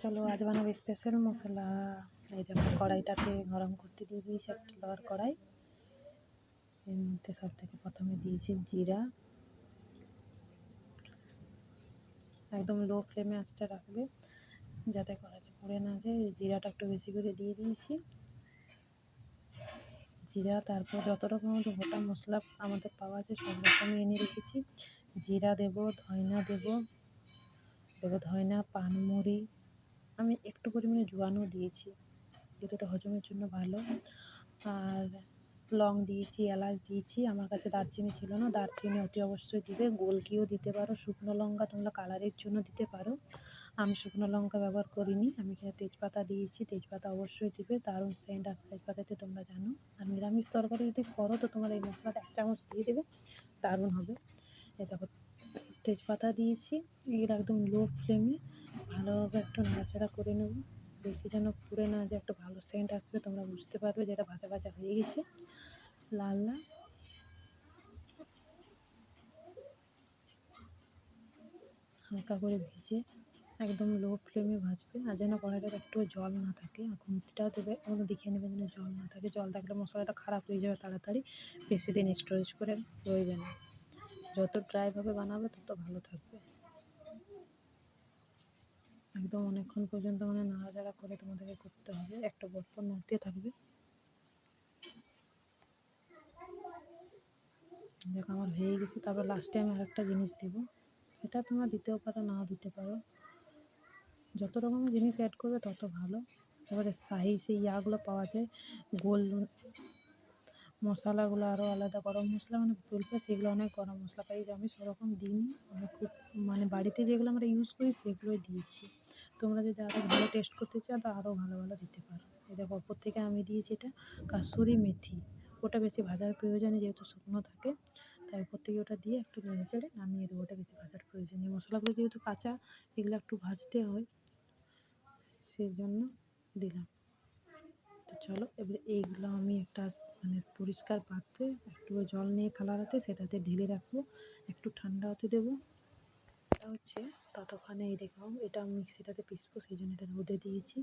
চলো আজ বানাবো স্পেশাল মশলা। এই দেখো কড়াইটাকে গরম করতে দিয়ে দিয়েছি একটা লোহার কড়াই। এর মধ্যে সব থেকে প্রথমে দিয়েছি জিরা। একদম লো ফ্লেমে আঁচটা রাখবে যাতে কড়াইটা পুড়ে না যায়। জিরাটা একটু বেশি করে দিয়ে দিয়েছি। জিরা, তারপর যত রকম গোটা মশলা আমাদের পাওয়া যায় সব রকমই এনে রেখেছি। জিরা দেবো, ধয়না দেবো, ধয়না, পানমুড়ি, আমি একটু পরিমাণে জোয়ানও দিয়েছি যেহেতু এটা হজমের জন্য ভালো। আর লং দিয়েছি, এলাচ দিয়েছি। আমার কাছে দারচিনি ছিল না, দারচিনি অতি অবশ্যই দিবে। গোলকিও দিতে পারো, শুকনো লঙ্কা তোমরা কালারের জন্য দিতে পারো। আমি শুকনো লঙ্কা ব্যবহার করিনি, আমি এখানে তেজপাতা দিয়েছি। তেজপাতা অবশ্যই দিবে, দারুণ সেন্ট আসে তেজপাতাতে, তোমরা জানো। আর নিরামিষ তরকারি যদি করো তো তোমার এই মশলাটা 1 চামচ দিয়ে দেবে, দারুণ হবে। এই দেখো তেজপাতা দিয়েছি। এর একদম লো ফ্লেমে ভালোভাবে একটু নাড়াচাড়া করে নেব, বেশি যেন পুড়ে না যে, একটা ভালো সেন্ট আসবে, তোমরা বুঝতে পারবে যেটা ভাজা ভাজা হয়ে গেছে। লাল লাল হালকা করে ভেজে একদম লো ফ্লেমে ভাজবে। আর যেন কড়াইটার একটু জল না থাকে, আর খুন্তিটাও দেবে ওগুলো দেখে নেবে যেন জল না থাকে। জল থাকলে মশলাটা খারাপ হয়ে যাবে তাড়াতাড়ি, বেশি দিন স্টোরেজ করে রইবে না। যত ড্রাইভাবে বানাবে তত ভালো থাকবে। একদম অনেকক্ষণ পর্যন্ত নাড়াচাড়া করে তোমাদেরকে করতে হবে, একটা বরফ নড়তে থাকবে। দেখো আমার হয়ে গেছে। তারপর লাস্টে আমি আরেকটা জিনিস দেবো, সেটা তোমরা দিতেও পারো, নাও দিতে পারো। যত রকমের জিনিস অ্যাড করবে তত ভালো। তারপরে শাহি সেই ইয়াগুলো পাওয়া যায়, গোল মশলাগুলো, আরও আলাদা গরম মশলা বলবে, সেগুলো অনেক গরম মশলা পাই। আমি সেরকম দিইনি, আমি খুব বাড়িতে যেগুলো আমরা ইউজ করি সেগুলোই দিয়েছি। তোমরা যদি আরও ভালো টেস্ট করতে চাও তো আরও ভালো ভালো দিতে পারো। এই দেখো ওপর থেকে আমি দিয়েছি এটা কাসুরি মেথি। ওটা বেশি ভাজার প্রয়োজনে যেহেতু শুকনো থাকে, তাই উপর থেকে ওটা দিয়ে একটু নেড়ে চেড়ে নামিয়ে দেবো। ওটা বেশি ভাজার প্রয়োজন নেই, মশলাগুলো যেহেতু কাঁচা এগুলো একটু ভাজতে হয়, সেই জন্য দিলাম। তো চলো এবার এইগুলো আমি একটা পরিষ্কার পাত্রে একটু জল নিয়ে থালাতে সেটাতে ঢেলে রাখবো, একটু ঠান্ডা হতে দেবো। এটা হচ্ছে ততক্ষণে এই দেখো এটা মিক্সিটাতে পিসবো, সেই জন্য এটা রোদে দিয়েছি।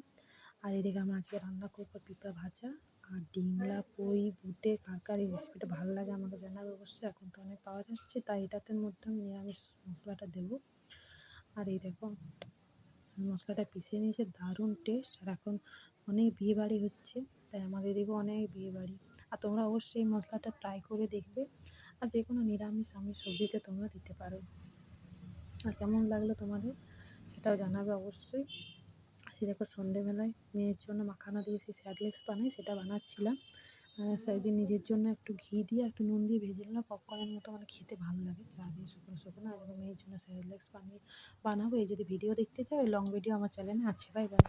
আর এই দেখে আমি আজকে রান্না করবো পিঁপড়া ভাজা আর ডিমলা পই বুটে কার এই রেসিপিটা ভালো লাগে আমাকে জানাবে অবশ্যই। এখন তো অনেক পাওয়া যাচ্ছে, তাই এটাতে মধ্যে আমি নিরামিষ মশলাটা দেবো। আর এই দেখো মশলাটা পিষে নিয়েছে, দারুণ টেস্ট। আর এখন অনেক বিয়েবাড়ি হচ্ছে, তাই আমাদের এদিকে অনেক বিয়েবাড়ি। আর তোমরা অবশ্যই এই মশলাটা ট্রাই করে দেখবে, আর যে কোনো নিরামিষ আমিষ সবজিতে তোমরা দিতে পারো। আর কেমন লাগলো তোমাদের সেটাও জানাবে অবশ্যই। এই দেখো সন্ধেবেলায় মেয়ের জন্য মাখানা দিয়েছি, স্যাডলেক্স বানাই, সেটা বানাচ্ছিলাম। সেই যে নিজের জন্য একটু ঘি দিয়ে একটু নুন দিয়ে ভেজে নিলাম, পপকর্নের মতো খেতে ভালো লাগে চা দিয়ে শুকনো শুকনো। আর মেয়ের জন্য স্যাডলেক্স বানাবো। এই যদি ভিডিও দেখতে চাও, এই লং ভিডিও আমার চ্যানেলে আছে। Bye bye.